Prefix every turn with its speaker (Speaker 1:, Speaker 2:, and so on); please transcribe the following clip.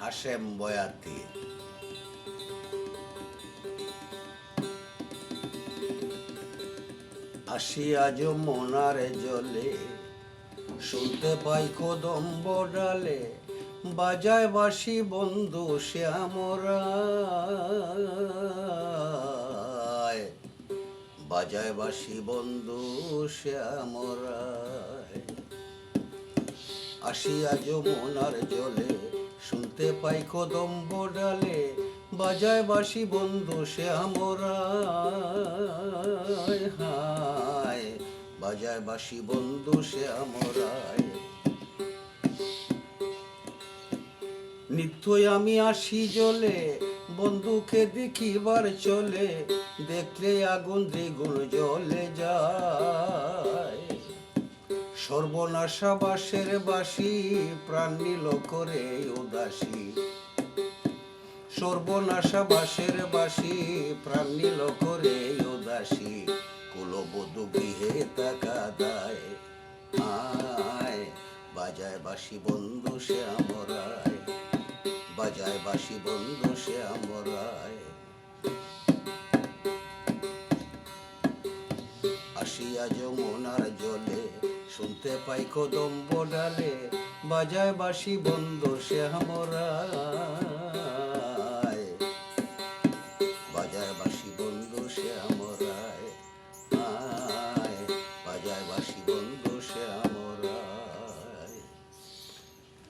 Speaker 1: হাশেম বয়াতি। আসিয়া যমুনার জলে, শুনতে পাই কদম্ব ডালে, বাজায় বাঁশি বন্ধু শ্যামরায়, বাজায় বাঁশি বন্ধু শ্যামরায়। আসিয়া যমুনার জলে, শুনতে পাই কদম্ব ডালে, বাজায় বাঁশি বন্ধু শ্যামরায়, হায় বাজায় বাঁশি বন্ধু শ্যামরায়। নিত্যই আমি আসি জলে, বন্ধুকে দেখিবার চলে, দেখলে আগুন দ্বিগুণ জ্বলে যায়। সর্বনাশা বাঁশের বাঁশি, প্রাণ নিল করে উদাসী। সর্বনাশা বাঁশের বাঁশি, প্রাণ নিল করে উদাসী। কুলবধূ গৃহে তাকা দায়, আয় বাজায় বাঁশি বন্ধু শ্যামরায়, বাজায় বাঁশি বন্ধু শ্যামরায়। আসিয়া যমুনার জলে, শুনতে পাই কদম্ব ডালে, বাজায় বাঁশি বন্ধু শ্যামরায়।